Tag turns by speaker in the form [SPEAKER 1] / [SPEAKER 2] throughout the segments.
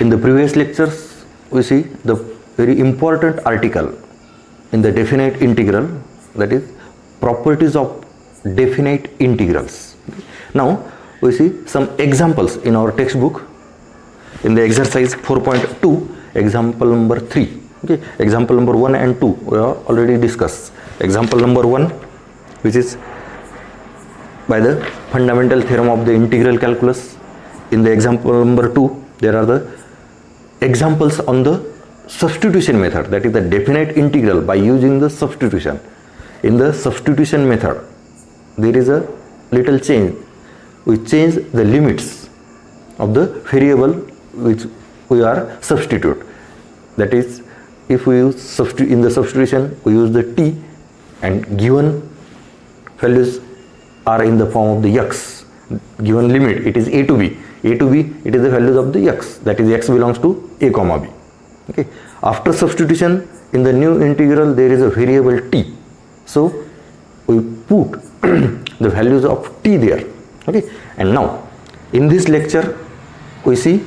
[SPEAKER 1] In the previous lectures, we see the very important article in the definite integral, that is properties of definite integrals. Now we see some examples in our textbook in the exercise 4.2, example number 3. Okay, example number 1 and 2 we have already discussed. Example number 1, which is by the fundamental theorem of the integral calculus. In the example number 2, there are the examples on the substitution method, that is the definite integral by using the substitution. In the substitution method, there is a little change. We change the limits of the variable which we are substitute. That is, if we use in the substitution, we use the t, and given values are in the form of the x. Given limit, it is a to b. A to b, it is the values of the x. That is, x belongs to a comma b. Okay. After substitution, in the new integral, there is a variable t. So we put the values of t there. Okay. And now in this lecture, we see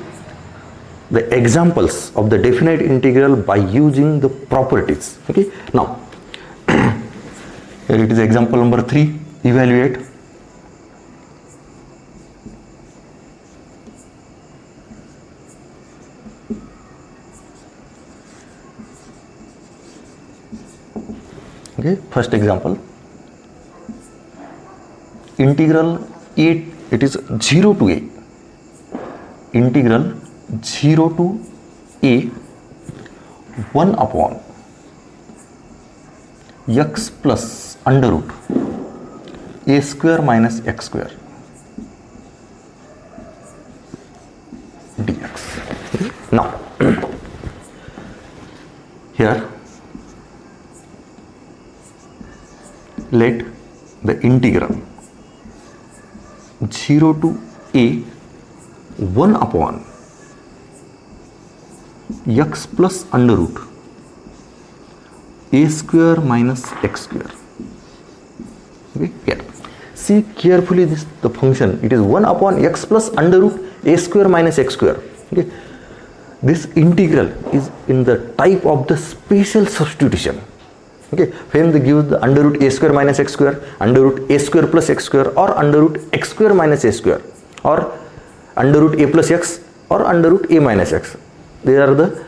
[SPEAKER 1] the examples of the definite integral by using the properties. Okay. Now here it is example number 3. Evaluate. Okay, first example, integral a, it is 0 to a, integral 0 to a 1 upon x plus under root a square minus x square dx. Now here let the integral 0 to a 1 upon x plus under root a square minus x square. Okay, here see carefully this the function, it is 1 upon x plus under root a square minus x square. Okay, this integral is in the type of the special substitution. Okay, when they give the under root a square minus x square, under root a square plus x square, or under root x square minus a square, or under root a plus x, or under root a minus x. These are the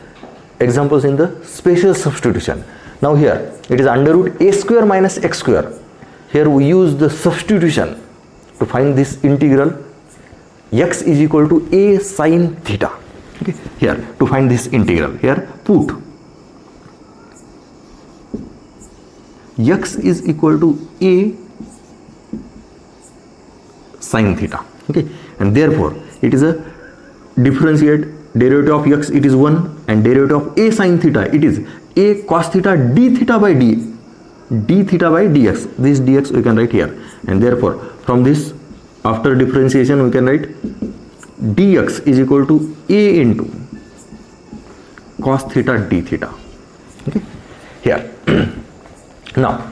[SPEAKER 1] examples in the special substitution. Now here it is under root a square minus x square. Here we use the substitution to find this integral. X is equal to a sine theta. Okay, here to find this integral, here put x is equal to a sine theta. Okay, and therefore it is a differentiate derivative of x, it is 1, and derivative of a sine theta, it is a cos theta d theta by d theta by dx. This dx we can write here, and therefore from this after differentiation we can write dx is equal to a into cos theta d theta. Okay, here now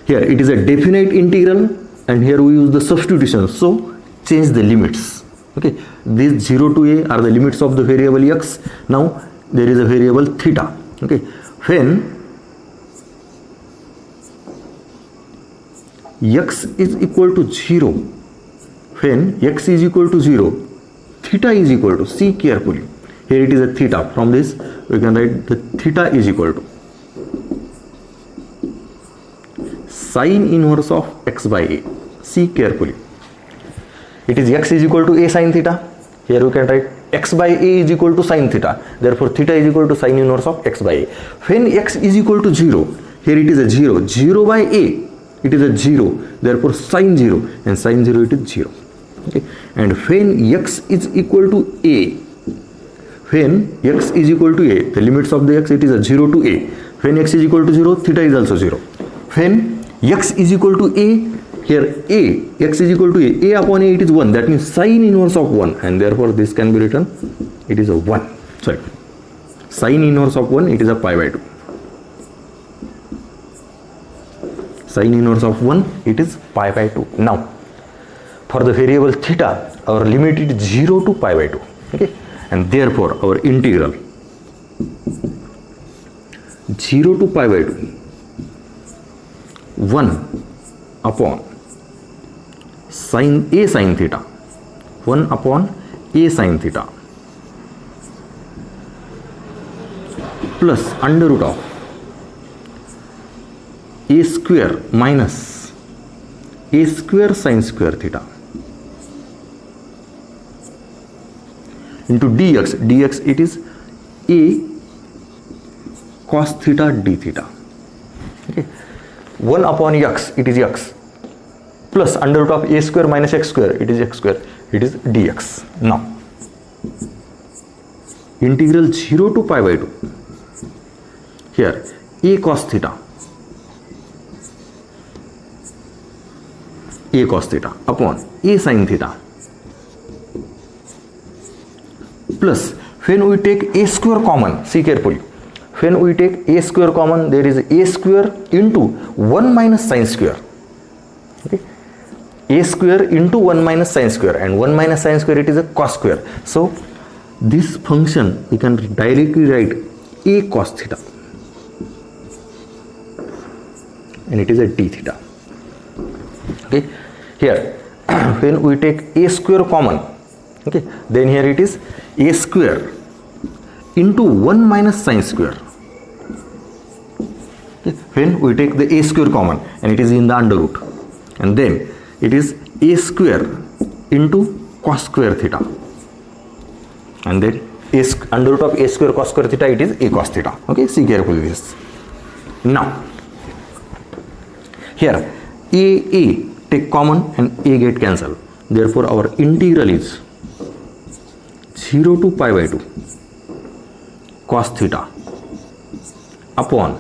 [SPEAKER 1] here it is a definite integral, and here we use the substitution, so change the limits. Okay, these 0 to a are the limits of the variable x. Now there is a variable theta. Okay, when x is equal to 0, when x is equal to 0, theta is equal to, see carefully, here it is a theta. From this we can write the theta is equal to sine inverse of x by a. See carefully, it is x is equal to a sine theta. Here we can write x by a is equal to sine theta. Therefore theta is equal to sine inverse of x by a. When x is equal to 0, here it is a 0. 0 by a, it is a 0. Therefore sine 0, and sine 0 it is 0. Okay, and when x is equal to a, when x is equal to a, the limits of the x, it is a 0 to a. When x is equal to 0, theta is also 0. When x is equal to a, here a, x is equal to a upon a, it is 1, that means sine inverse of 1, and therefore this can be written, it is a 1, sorry, sine inverse of 1, it is a pi by 2. Sine inverse of 1, it is pi by 2. Now for the variable theta, our limit is 0 to pi by 2. Okay, and therefore our integral 0 to pi by 2 1 upon a sin theta 1 upon a sin theta plus under root of a square minus a square sin square theta into dx it is a cos theta d theta. Okay, 1 upon x it is x plus under root of a square minus x square it is x square, it is dx. Now integral 0 to pi by 2, here a cos theta upon a sin theta plus when we take a square common, see carefully, when we take a square common there is a square into 1 minus sin square. Okay, a square into 1 minus sin square, and 1 minus sin square it is a cos square. So this function we can directly write a cos theta and it is a d theta. Okay, here when we take a square common, okay, then here it is a square into 1 minus sin square. Okay, when we take the a square common and it is in the under root, and then it is a square into cos square theta, and then under root of a square cos square theta it is a cos theta. Okay, see carefully this. Now here a take common and a get cancelled, therefore our integral is 0 to pi by 2 cos theta upon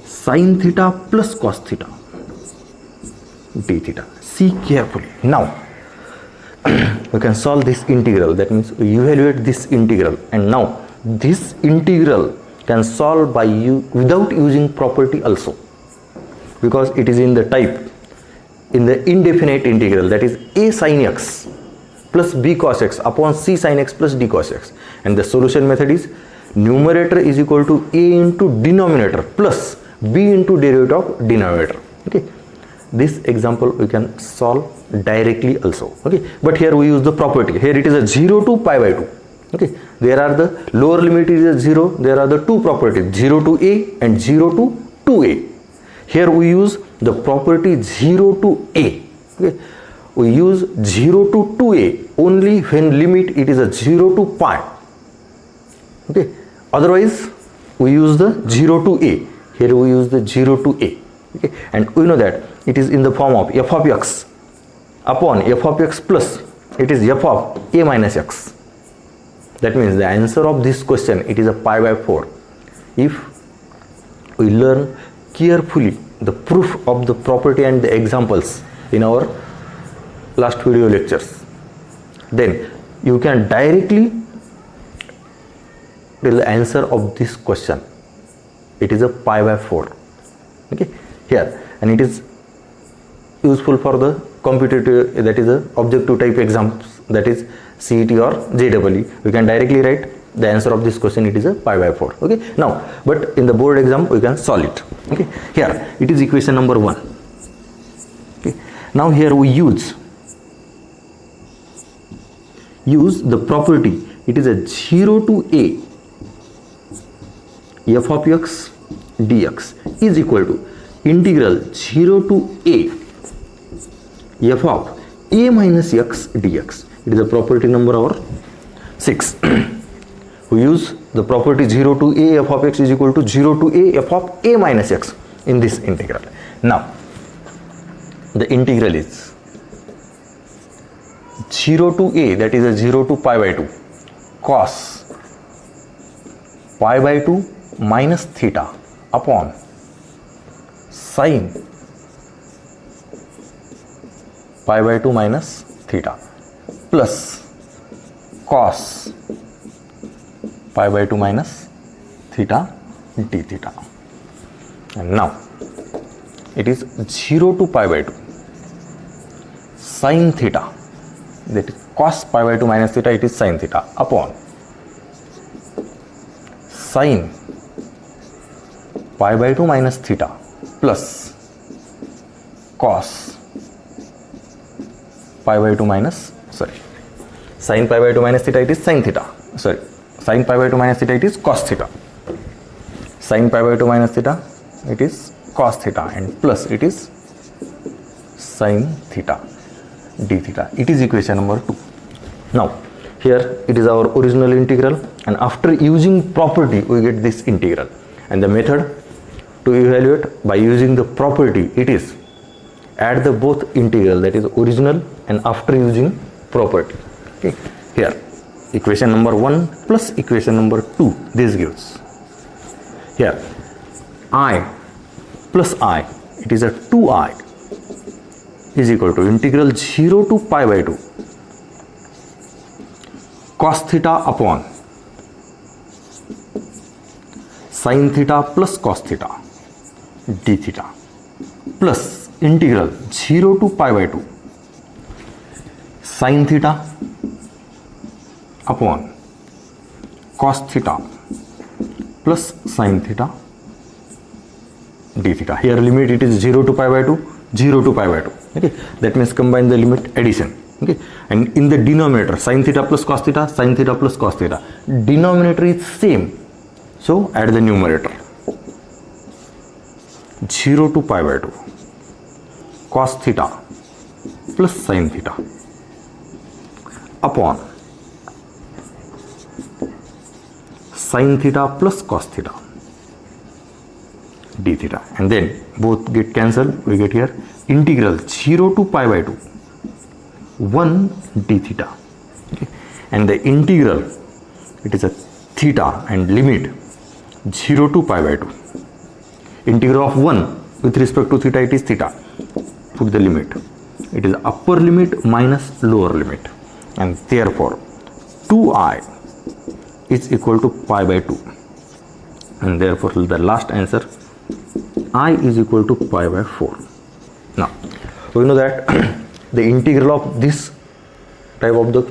[SPEAKER 1] sin theta plus cos theta d theta. See carefully. Now we can solve this integral, that means we evaluate this integral, and now this integral can solve by without using property also, because it is in the type in the indefinite integral, that is a sin x plus b cos x upon c sin x plus d cos x, and the solution method is numerator is equal to a into denominator plus b into derivative of denominator. Okay, this example we can solve directly also. Okay, but here we use the property. Here it is a 0 to pi by 2. Okay, there are the lower limit is a 0, there are the two properties 0 to a and 0 to 2a. Here we use the property 0 to a. Okay, we use 0 to 2a only when limit it is a 0 to pi. Okay, otherwise we use the 0 to a. Here we use the 0 to a. Okay, and we know that it is in the form of f of x upon f of x plus it is f of a minus x. That means the answer of this question it is a pi by 4. If we learn carefully the proof of the property and the examples in our last video lectures, then you can directly tell the answer of this question. It is a pi by 4. Okay, here, and it is useful for the competitive, that is a objective type exams, that is CET or JEE. We can directly write the answer of this question, it is a pi by 4. Okay, now but in the board exam we can solve it. Okay, here it is equation number 1. Okay, now here we use the property, it is a 0 to a f of x dx is equal to integral 0 to a f of a minus x dx. It is a property number 6. We use the property 0 to a f of x is equal to 0 to a f of a minus x in this integral. Now the integral is 0 to a, that is a 0 to pi by 2 cos pi by 2 minus theta upon sin pi by 2 minus theta plus cos pi by 2 minus theta d theta. And now it is 0 to pi by 2 sin theta that is cos pi by 2 minus theta, it is sin theta upon sin pi by 2 minus theta plus cos pi by 2 minus, sin pi by 2 minus theta, it is sin theta, sin pi by 2 minus theta, it is cos theta, sin pi by 2 minus theta, it is cos theta, and plus it is sin theta d theta. It is equation number 2. Now here it is our original integral, and after using property we get this integral, and the method to evaluate by using the property, it is add the both integral, that is original and after using property. Okay, here equation number 1 plus equation number 2, this gives here I plus I, it is a 2I is equal to integral 0 to pi by 2 cos theta upon sin theta plus cos theta d theta plus integral 0 to pi by 2 sin theta upon cos theta plus sin theta d theta. Here limit it is 0 to pi by 2, 0 to pi by 2. Okay, that means combine the limit addition. Okay, and in the denominator sin theta plus cos theta, sin theta plus cos theta, denominator is same, so add the numerator 0 to pi by 2 cos theta plus sin theta upon sin theta plus cos theta d theta, and then both get cancelled. We get here integral 0 to pi by 2 1 d theta. Okay, and the integral, it is a theta and limit 0 to pi by 2. Integral of 1 with respect to theta, it is theta. Put the limit, it is upper limit minus lower limit, and therefore 2I is equal to pi by 2, and therefore the last answer I is equal to pi by 4. Now we know that the integral of this type of the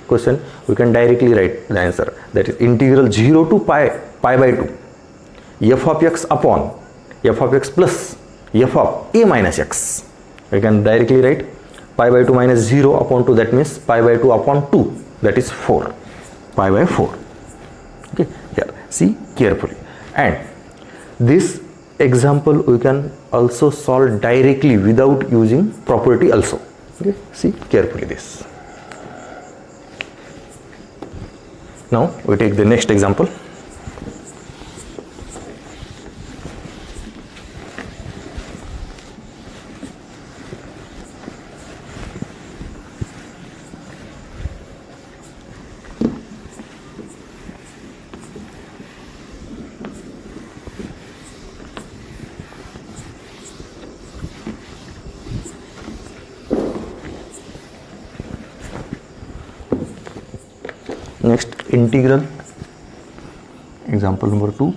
[SPEAKER 1] question, we can directly write the answer, that is integral 0 to pi by 2 f of x upon f of x plus f of a minus x. We can directly write pi by 2 minus 0 upon 2, that means pi by 2 upon 2, that is 4, pi by 4. Okay, here see carefully, and this example we can also solve directly without using property also. Okay, see carefully this. Now we take the next example. Next integral, example number 2,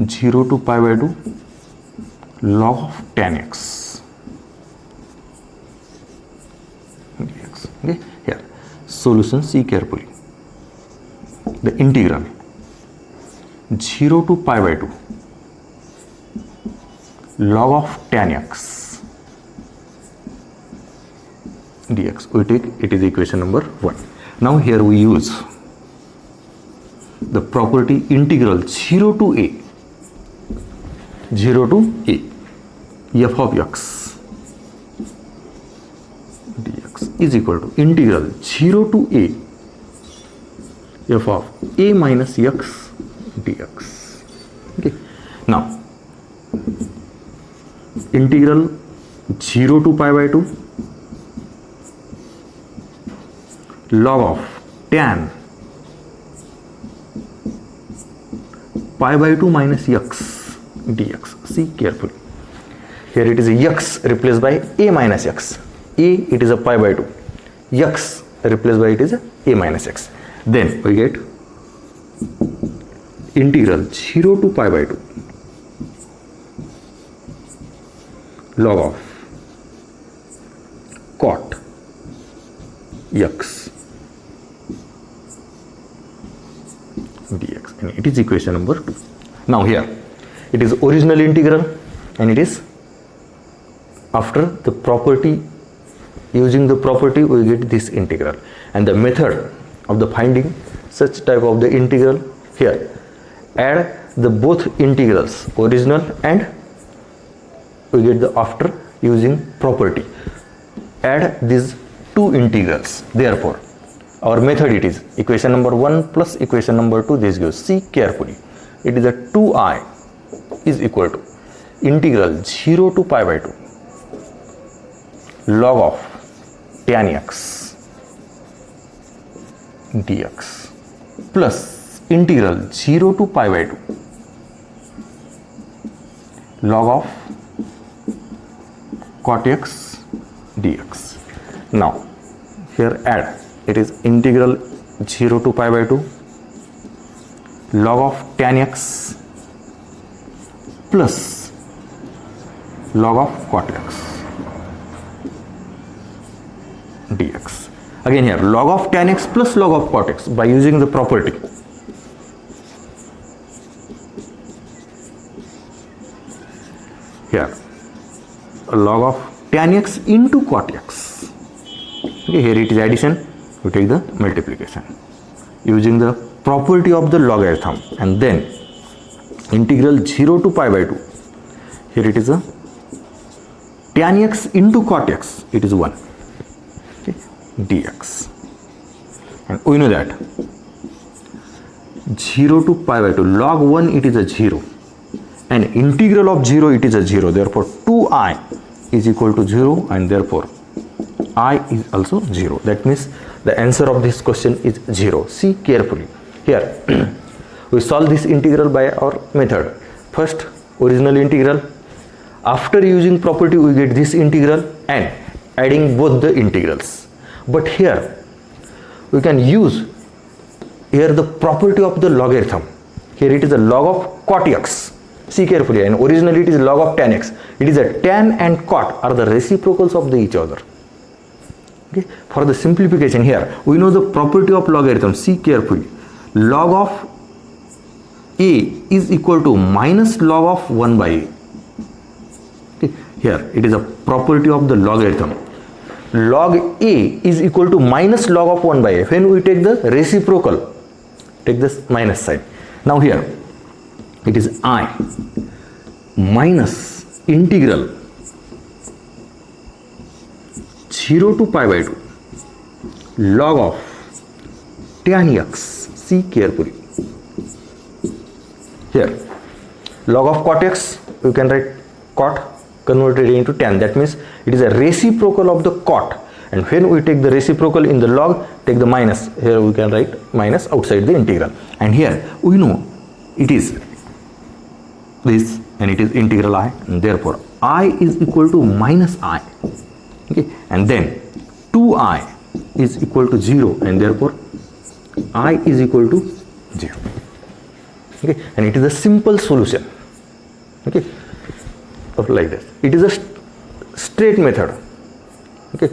[SPEAKER 1] 0 to pi by 2 log of tan x dx. Okay, here solution, see carefully. The integral 0 to pi by 2 log of tan x dx, we take it is equation number 1. Now here we use the property integral 0 to a f of x dx is equal to integral 0 to a f of a minus x dx. Okay, now integral 0 to pi by 2 log of tan pi by 2 minus x dx. See carefully, here it is x replaced by a minus x, a it is a pi by 2, x replaced by it is a minus x. Then we get integral 0 to pi by 2 log of cot x dx, and it is equation number 2. Now here it is original integral, and it is after the property, using the property we get this integral, and the method of the finding such type of the integral, here add the both integrals, original and we get the after using property, add these two integrals. Therefore our method, it is equation number 1 plus equation number 2. This gives, see carefully, it is a 2I is equal to integral 0 to pi by 2 log of tan x dx plus integral 0 to pi by 2 log of cot x dx. Now here add, it is integral 0 to pi by 2 log of tan x plus log of cot x dx. Again here log of tan x plus log of cot x by using the property. Here log of tan x into cot x. Okay, here it is addition, we take the multiplication using the property of the logarithm, and then integral 0 to pi by 2. Here it is a tan x into cot x, it is 1, okay, dx, and we know that 0 to pi by 2 log 1, it is a 0, and integral of 0, it is a 0. Therefore 2I is equal to 0, and therefore I is also 0. That means the answer of this question is 0. See carefully here. We solve this integral by our method. First original integral, after using property we get this integral and adding both the integrals. But here we can use here the property of the logarithm. Here it is a log of cot x. See carefully, and originally it is log of tan x. It is a tan and cot are the reciprocals of each other. Okay. For the simplification, here we know the property of logarithm. See carefully, log of a is equal to minus log of 1 by a. Okay. Here it is a property of the logarithm. Log a is equal to minus log of 1 by a. When we take the reciprocal, take this minus sign. Now here it is I minus integral 0 to pi by 2 log of tan x. See carefully, here log of cot x, you can write cot converted into tan. That means it is a reciprocal of the cot, and when we take the reciprocal in the log, take the minus. Here we can write minus outside the integral, and here we know it is this, and it is integral I, and therefore I is equal to minus I. Okay, and then 2I is equal to 0, and therefore I is equal to 0. Okay, and it is a simple solution. Okay, of like this. It is a straight method. Okay,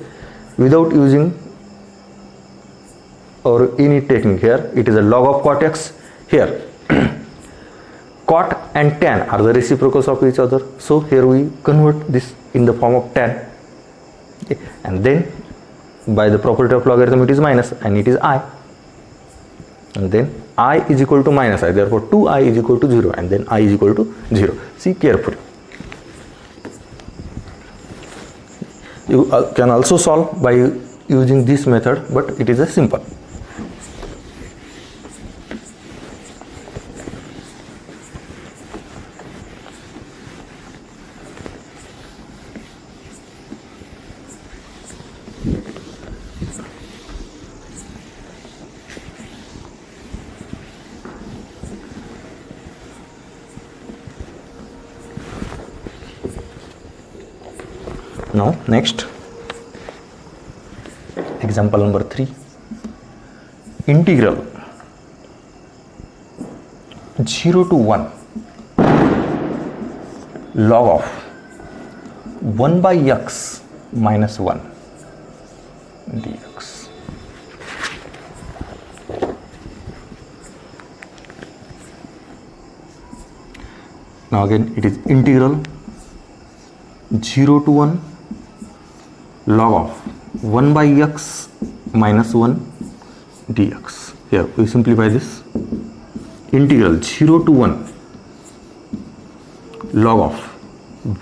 [SPEAKER 1] without using or any technique. Here it is a log of cot x. Here cot and tan are the reciprocals of each other, so here we convert this in the form of tan. Okay. And then by the property of logarithm, it is minus, and it is I, and then I is equal to minus I, therefore 2I is equal to 0, and then I is equal to 0. See carefully. You can also solve by using this method, but it is a simple. Now next example number 3, integral 0 to 1 log of 1 by x minus 1 dx. Now again it is integral 0 to 1 log of 1 by x minus 1 dx. Here we simplify this. Integral 0 to 1 log of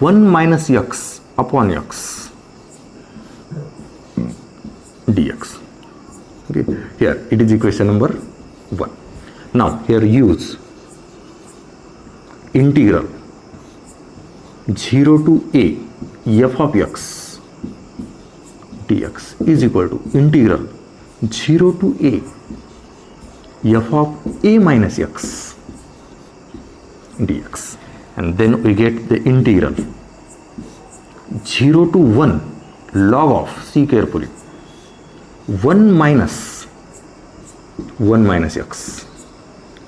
[SPEAKER 1] 1 minus x upon x dx. Okay, here it is equation number 1. Now here use integral 0 to a f of x dx is equal to integral 0 to a f of a minus x dx, and then we get the integral 0 to 1 log of, see carefully, 1 minus x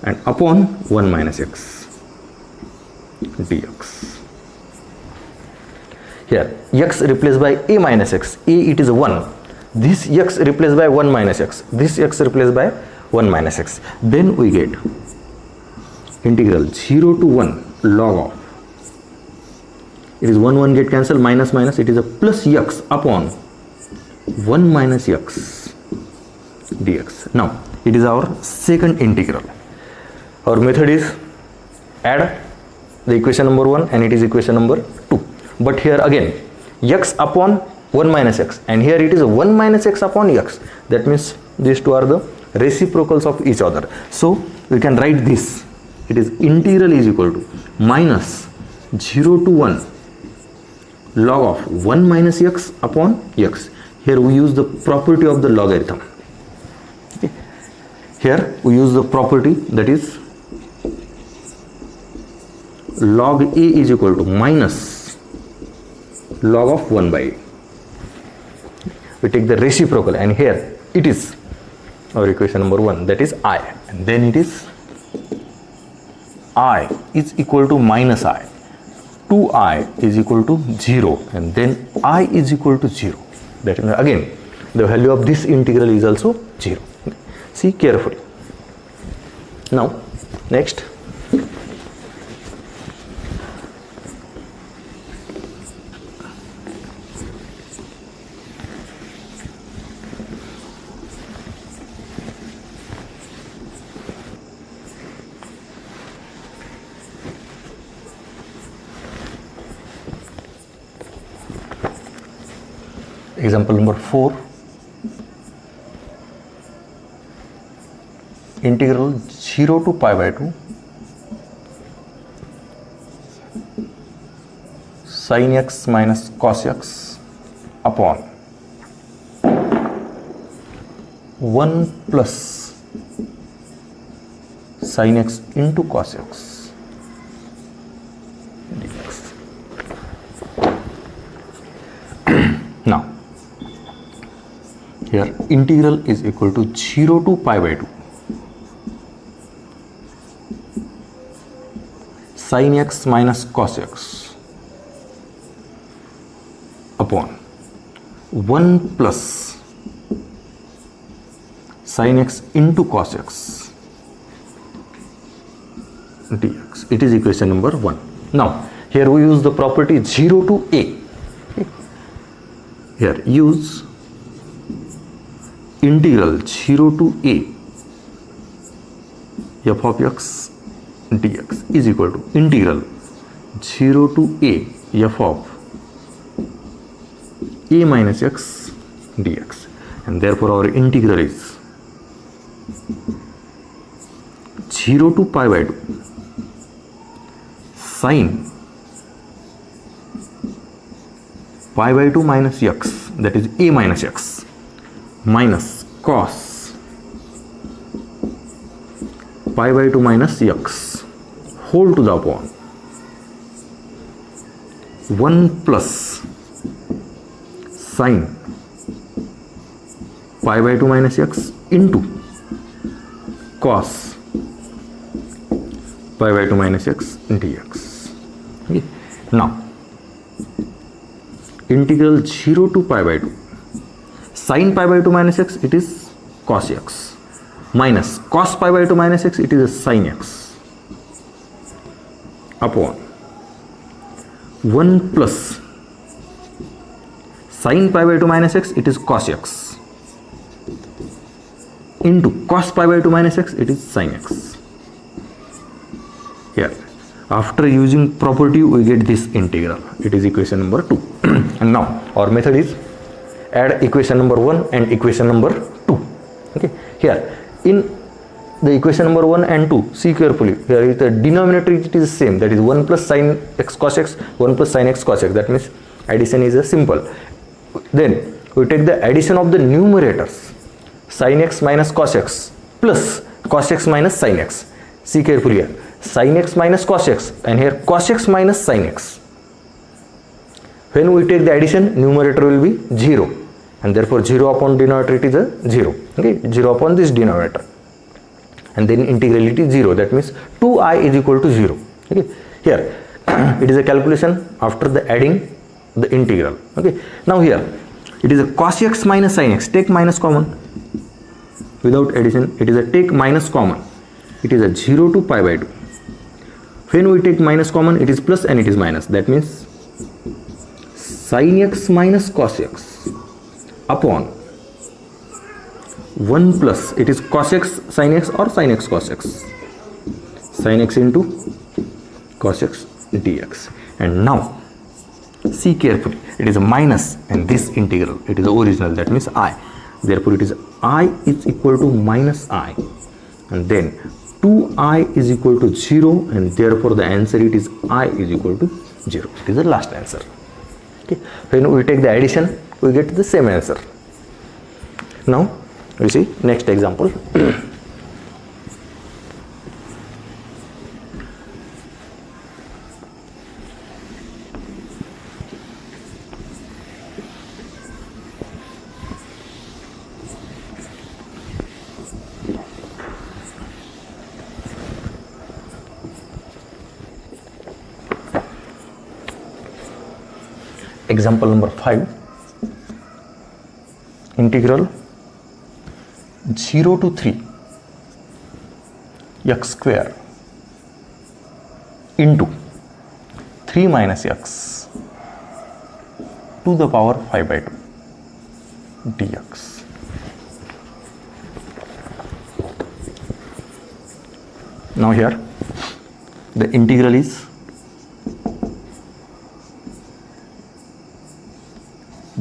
[SPEAKER 1] and upon 1 minus x dx. Here x replaced by a minus x, a it is 1, this x replaced by 1 minus x, this x replaced by 1 minus x, then we get integral 0 to 1 log of, it is 1 get cancelled, minus minus, it is a plus x upon 1 minus x dx. Now it is our second integral. Our method is add the equation number 1 and it is equation number 2, but here again x upon 1 minus x, and here it is 1 minus x upon x, that means these two are the reciprocals of each other. So we can write this, it is integral is equal to minus 0 to 1 log of 1 minus x upon x. Here we use the property of the logarithm. Okay. Here we use the property, that is log a is equal to minus log of 1 by a. We take the reciprocal, and here it is our equation number 1, that is I, and then it is I is equal to minus I, 2I is equal to 0, and then I is equal to 0. That is, again the value of this integral is also 0. See carefully. Now next, example number 4, integral 0 to pi by 2 sin x minus cos x upon 1 plus sin x into cos x dx. Now here integral is equal to 0 to pi by 2 sin x minus cos x upon 1 plus sin x into cos x dx. It is equation number 1. Now here we use the property 0 to a. Okay. Here use integral 0 to a f of x dx is equal to integral 0 to a f of a minus x dx, and therefore our integral is 0 to pi by 2 sin pi by 2 minus x, that is a minus x, minus cos pi by 2 minus x whole to the upon 1 plus sin pi by 2 minus x into cos pi by 2 minus x dx. Okay. Now integral 0 to pi by 2 sin pi by 2 minus x, it is cos x, minus cos pi by 2 minus x, it is a sin x, upon 1 plus sin pi by 2 minus x, it is cos x, into cos pi by 2 minus x, it is sin x. Here, after using property, we get this integral. It is equation number 2. And now our method is add equation number 1 and equation number 2. Okay, here in the equation number 1 and 2, see carefully, here is the denominator, it is same, that is 1 plus sin x cos x, 1 plus sin x cos x, that means addition is a simple. Then we take the addition of the numerators, sin x minus cos x plus cos x minus sin x. See carefully here, sin x minus cos x, and here cos x minus sin x. When we take the addition, numerator will be 0, and therefore 0 upon denominator, it is a 0. Okay, 0 upon this denominator, and then integrality is 0, that means 2i is equal to 0. Okay, here it is a calculation after the adding the integral. Okay, now here it is a cos x minus sin x, take minus common, without addition it is a take minus common, it is a 0 to pi by 2. When we take minus common, it is plus and it is minus, that means sin x minus cos x upon 1 plus, it is cos x sin x or sin x cos x, sin x into cos x dx. And now see carefully, it is a minus, and this integral, it is the original, that means I, therefore it is I is equal to minus I, and then 2i is equal to 0, and therefore the answer, it is I is equal to 0. It is the last answer. Okay, when we take the addition, we get the same answer. Now we see next example. Example number 5, integral 0 to 3 x square into 3 minus x to the power 5 by 2 dx. Now here the integral is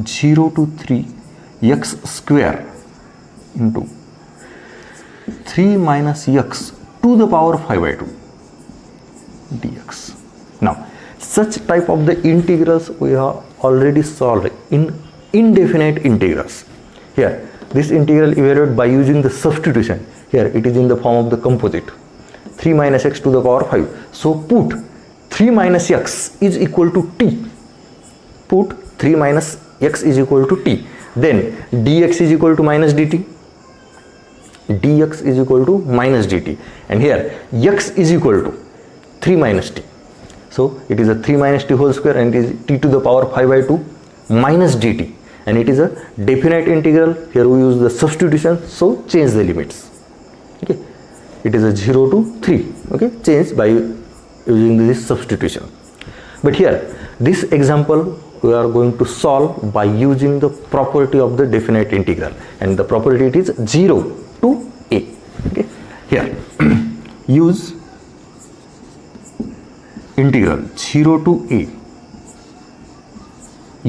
[SPEAKER 1] 0 to 3 x square into 3 minus x to the power 5 by 2 dx. Now such type of the integrals we have already solved in indefinite integrals. Here this integral evaluated by using the substitution. Here it is in the form of the composite 3 minus x to the power 5. So put 3 minus x is equal to t. Put 3 minus x is equal to t. Then dx is equal to minus dt. Dx is equal to minus dt. And here x is equal to 3 minus t. So it is a 3 minus t whole square, and it is t to the power 5 by 2 minus dt. And it is a definite integral. Here we use the substitution, so change the limits. Okay, it is a 0 to 3. Okay, change by using this substitution. But here this example we are going to solve by using the property of the definite integral, and the property, it is 0 to a. Okay, here use integral 0 to a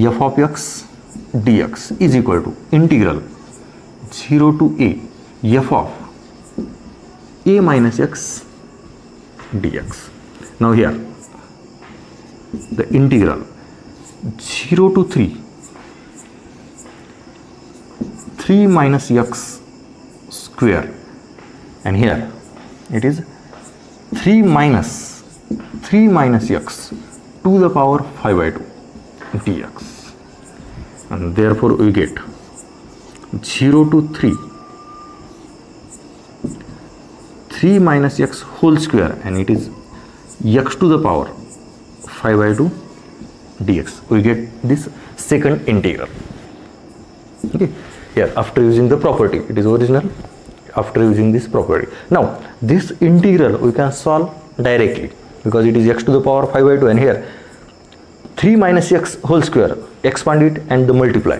[SPEAKER 1] f of x dx is equal to integral 0 to a f of a minus x dx. Now here the integral 0 to 3 minus x square, and here it is 3 minus x to the power 5 by 2 dx, and therefore we get 0 to 3 minus x whole square, and it is x to the power 5 by 2 dx. We get this second integral. Okay, here after using the property, it is original after using this property. Now this integral we can solve directly because it is x to the power 5 by 2, and here 3 minus x whole square, expand it and the multiply,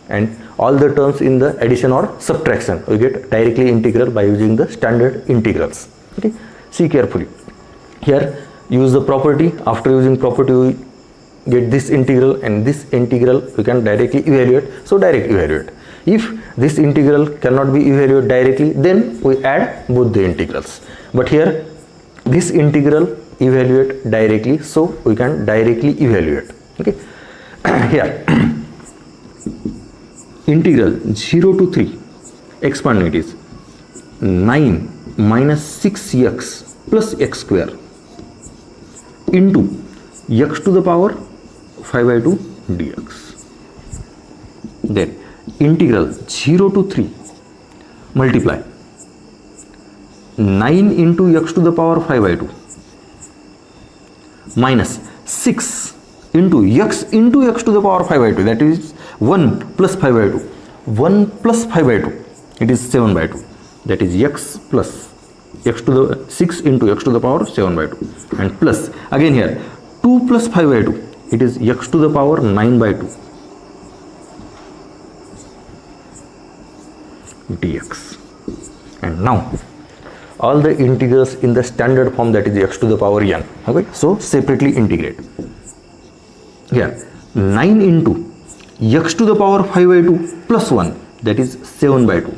[SPEAKER 1] and all the terms in the addition or subtraction we get directly integral by using the standard integrals. Okay, see carefully, here use the property, after using property we get this integral, and this integral we can directly evaluate, so direct evaluate. If this integral cannot be evaluated directly, then we add both the integrals, but here this integral evaluate directly, so we can directly evaluate. Okay, here integral 0 to 3 expanding it is 9 minus 6x plus x square into x to the power 5 by 2 dx. Then integral 0 to 3 multiply 9 into x to the power 5 by 2 minus 6 into x to the power 5 by 2, that is 1 plus 5 by 2. 1 plus 5 by 2, it is 7 by 2, that is x plus x to the 6 into x to the power 7 by 2, and plus again here 2 plus 5 by 2, it is x to the power 9 by 2 dx. And now all the integrals in the standard form, that is x to the power n. Okay, so separately integrate. Here 9 into x to the power 5 by 2 plus 1, that is 7 by 2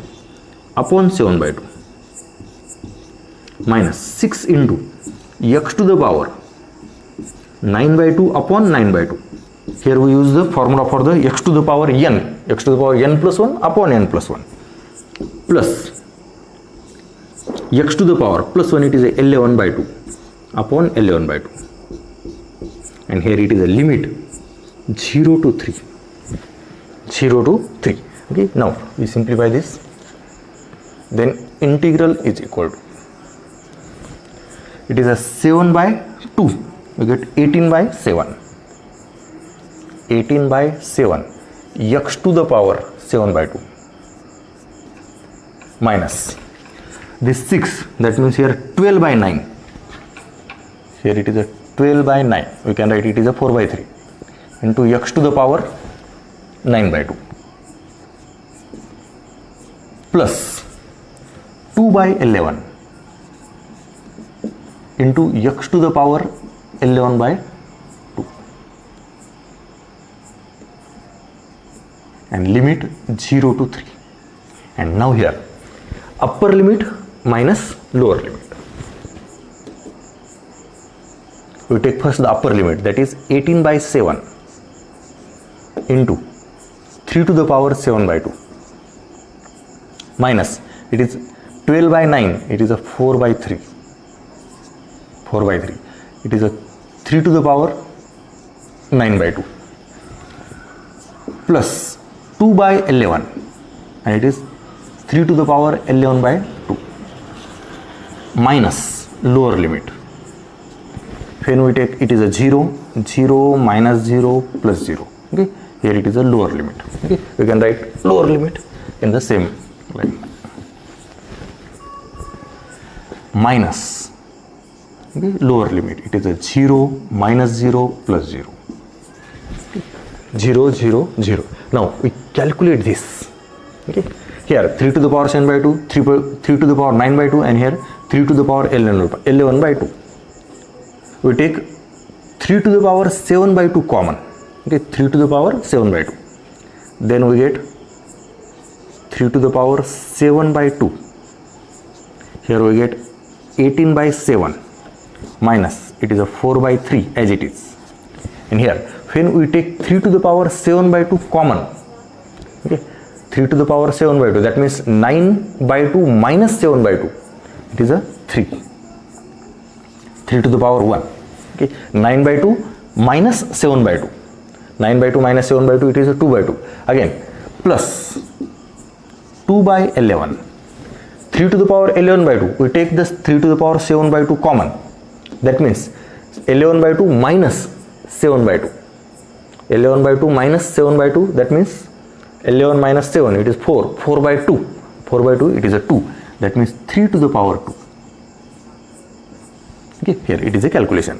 [SPEAKER 1] upon 7 by 2 minus 6 into x to the power 9 by 2 upon 9 by 2. Here we use the formula for the x to the power n, x to the power n plus 1 upon n plus 1, plus x to the power plus 1, it is a 11 by 2 upon 11 by 2, and here it is a limit 0 to 3. 0 to 3. Okay, now we simplify this, then integral is equal to, it is a 7 by 2, we get 18 by 7, 18 by 7 x to the power 7 by 2 minus this 6, that means here 12 by 9, here it is a 12 by 9, we can write it is a 4 by 3 into x to the power 9 by 2 plus 2 by 11 into x to the power 11 by 2, and limit 0 to 3. And now here upper limit minus lower limit. We take first the upper limit, that is 18 by 7 into 3 to the power 7 by 2 minus, it is 12 by 9, it is a 4 by 3, 4 by 3, it is a 3 to the power 9 by 2 plus 2 by 11, and it is 3 to the power 11 by 2 minus lower limit. When we take, it is a 0, 0 minus 0 plus 0. Okay, here it is a lower limit. Okay, we can write lower limit in the same line, minus, okay, lower limit, it is a 0 minus 0 plus 0, okay, 0 0 0. Now we calculate this. Okay, here 3 to the power 7 by 2, 3 to the power 9 by 2, and here 3 to the power 11 by 2. We take 3 to the power 7 by 2 common. Okay, 3 to the power 7 by 2. Then we get 3 to the power 7 by 2. Here we get 18 by 7 minus, it is a 4 by 3 as it is. And here when we take 3 to the power 7 by 2 common, okay, 3 to the power 7 by 2, that means 9 by 2 minus 7 by 2, it is a 3. 3 to the power 1. Okay, 9 by 2 minus 7 by 2. 9 by 2 minus 7 by 2, it is a 2 by 2. Again, plus 2 by 11. 3 to the power 11 by 2. We take this 3 to the power 7 by 2 common. That means 11 by 2 minus 7 by 2. 11 by 2 minus 7 by 2, that means 11 minus 7, it is 4. 4 by 2. 4 by 2, it is a 2. That means 3 to the power 2. Okay, here it is a calculation.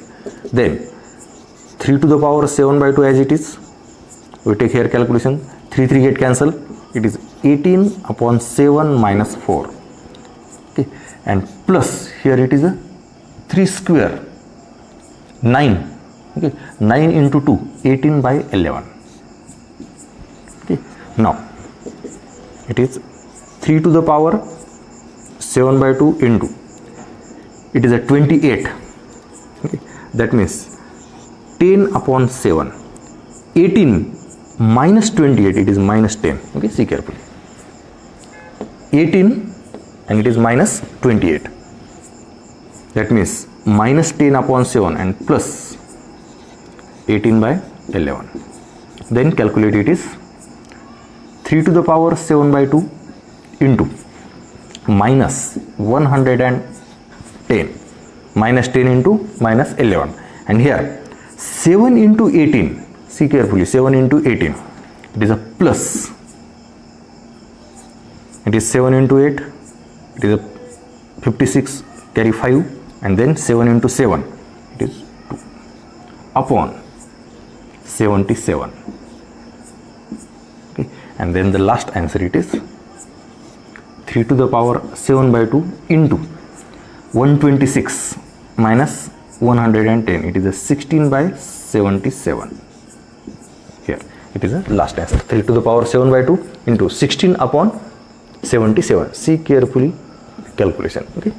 [SPEAKER 1] Then 3 to the power 7 by 2 as it is. We take here calculation. 3 3 get cancel. It is 18 upon 7 minus 4. Okay, and plus here it is a 3 square. 9. Okay, 9 into 2, 18 by 11. Okay, now it is 3 to the power 7 by 2 into, it is a 28. Okay, that means 10 upon 7. 18 minus 28, it is minus 10. Okay, see carefully. 18 and it is minus 28. That means minus 10 upon 7 and plus 18 by 11. Then calculate it is 3 to the power 7 by 2 into minus 110. Minus 10 into minus 11. And here 7 into 18. See carefully, 7 into 18. It is a plus. It is 7 into 8. It is a 56. Carry 5. And then 7 into 7. It is 2. Upon 77. Okay. And then the last answer it is 3 to the power 7 by 2 into 126 minus 110. It is a 16 by 77. Here it is the last answer. 3 to the power 7 by 2 into 16 upon 77. See carefully calculation. Okay.